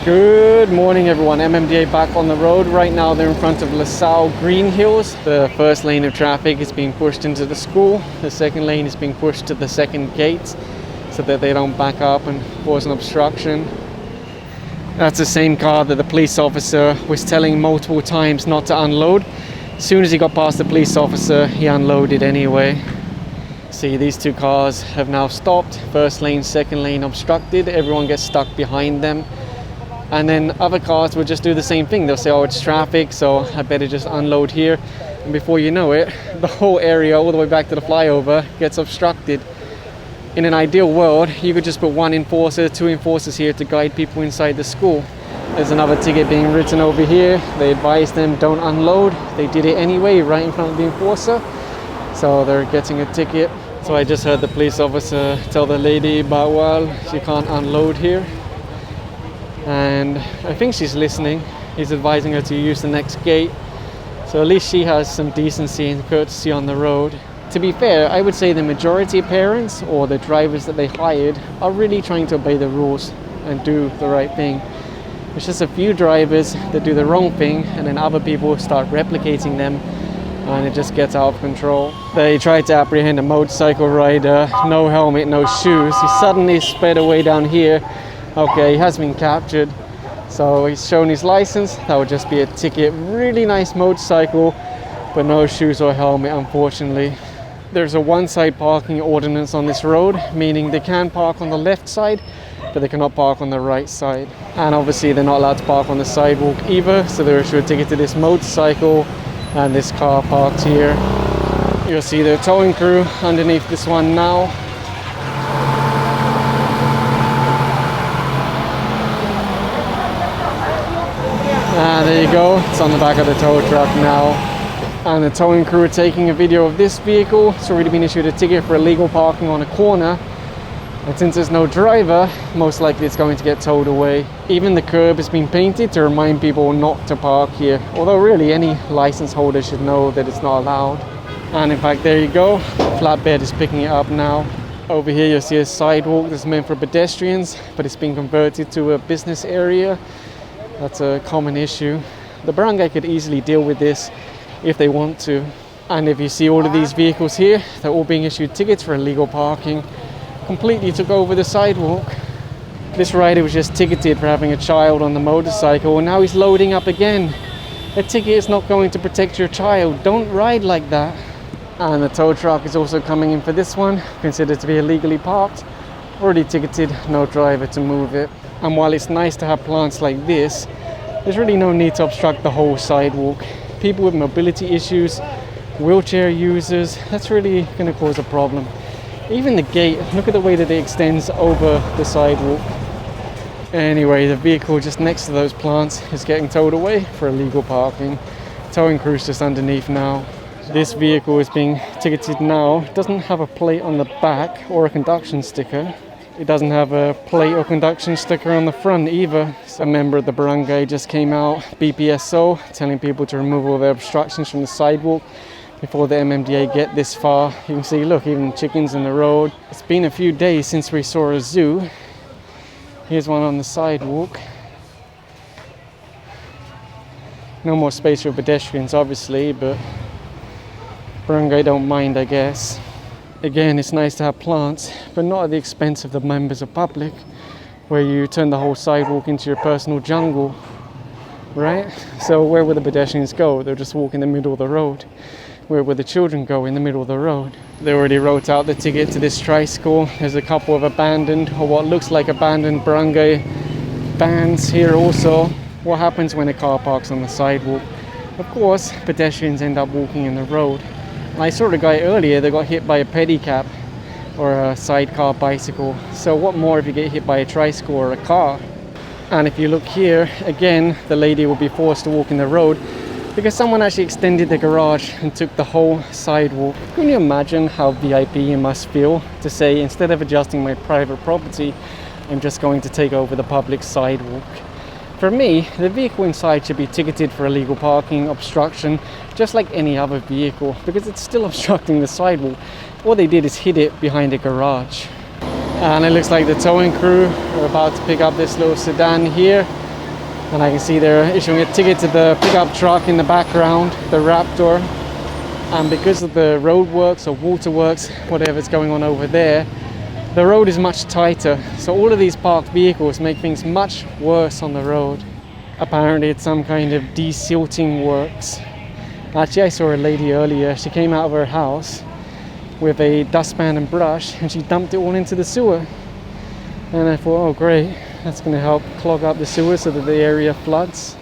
Good morning everyone, MMDA back on the road. Right now they're in front of Salle Greenhills. The first lane of traffic is being pushed into the school. The second lane is being pushed to the second gate so that they don't back up and cause an obstruction. That's the same car that the police officer was telling multiple times not to unload. As soon as he got past the police officer, he unloaded anyway. See, these two cars have now stopped. First lane, second lane obstructed. Everyone gets stuck behind them. And then other cars will just do the same thing. They'll say, oh, it's traffic, so I better just unload here. And before you know it, the whole area all the way back to the flyover gets obstructed. In an ideal world, you could just put one enforcer, two enforcers here to guide people inside the school. There's another ticket being written over here. They advised them don't unload. They did it anyway, right in front of the enforcer. So they're getting a ticket. So I just heard the police officer tell the lady about, well, she can't unload here. And I think she's listening. He's advising her to use the next gate. So at least she has some decency and courtesy on the road. To be fair, I would say the majority of parents or the drivers that they hired are really trying to obey the rules and do the right thing. It's just a few drivers that do the wrong thing and then other people start replicating them and it just gets out of control. They tried to apprehend a motorcycle rider, no helmet, no shoes. He suddenly sped away down here. Okay, he has been captured, so he's shown his license. That would just be a ticket. Really nice motorcycle, but no shoes or helmet, unfortunately. There's a one-side parking ordinance on this road, meaning they can park on the left side, but they cannot park on the right side. And obviously they're not allowed to park on the sidewalk either, so they're issued a ticket to this motorcycle and this car parked here. You'll see the towing crew underneath this one now. There you go, it's on the back of the tow truck now. And the towing crew are taking a video of this vehicle. It's already been issued a ticket for illegal parking on a corner. And since there's no driver, most likely it's going to get towed away. Even the curb has been painted to remind people not to park here. Although really any license holder should know that it's not allowed. And in fact, there you go, flatbed is picking it up now. Over here you'll see a sidewalk that's meant for pedestrians, but it's been converted to a business area. That's a common issue. The barangay could easily deal with this if they want to. And if you see all of these vehicles here, they're all being issued tickets for illegal parking. Completely took over the sidewalk. This rider was just ticketed for having a child on the motorcycle, and now he's loading up again. A ticket is not going to protect your child. Don't ride like that. And the tow truck is also coming in for this one, considered to be illegally parked. Already ticketed, no driver to move it. And while it's nice to have plants like this, there's really no need to obstruct the whole sidewalk. People with mobility issues, wheelchair users, that's really going to cause a problem. Even the gate, look at the way that it extends over the sidewalk. Anyway, the vehicle just next to those plants is getting towed away for illegal parking. Towing crew's just underneath now. This vehicle is being ticketed now. It doesn't have a plate on the back or a conduction sticker. It doesn't have a plate or conduction sticker on the front either. So a member of the barangay just came out, BPSO, telling people to remove all their obstructions from the sidewalk before the MMDA get this far. You can see, look, even chickens in the road. It's been a few days since we saw a zoo. Here's one on the sidewalk. No more space for pedestrians, obviously, but barangay don't mind, I guess. Again, it's nice to have plants, but not at the expense of the members of public, where you turn the whole sidewalk into your personal jungle, right? So where will the pedestrians go? They'll just walk in the middle of the road. Where will the children go? In the middle of the road. They already wrote out the ticket to this tricycle. There's a couple of abandoned, or what looks like abandoned barangay vans here also. What happens when a car parks on the sidewalk? Of course, pedestrians end up walking in the road. I saw a guy earlier that got hit by a pedicab or a sidecar bicycle. So what more if you get hit by a tricycle or a car? And if you look here, again, the lady will be forced to walk in the road because someone actually extended the garage and took the whole sidewalk. Can you imagine how VIP you must feel to say, instead of adjusting my private property, I'm just going to take over the public sidewalk? For me, the vehicle inside should be ticketed for illegal parking, obstruction, just like any other vehicle, because it's still obstructing the sidewalk. All they did is hit it behind a garage. And it looks like the towing crew are about to pick up this little sedan here. And I can see they're issuing a ticket to the pickup truck in the background, the Raptor. And because of the roadworks or waterworks, whatever's going on over there, the road is much tighter. So all of these parked vehicles make things much worse on the road. Apparently it's some kind of desilting works. Actually, I saw a lady earlier. She came out of her house with a dustpan and brush and she dumped it all into the sewer. And I thought, oh great, that's going to help clog up the sewer so that the area floods.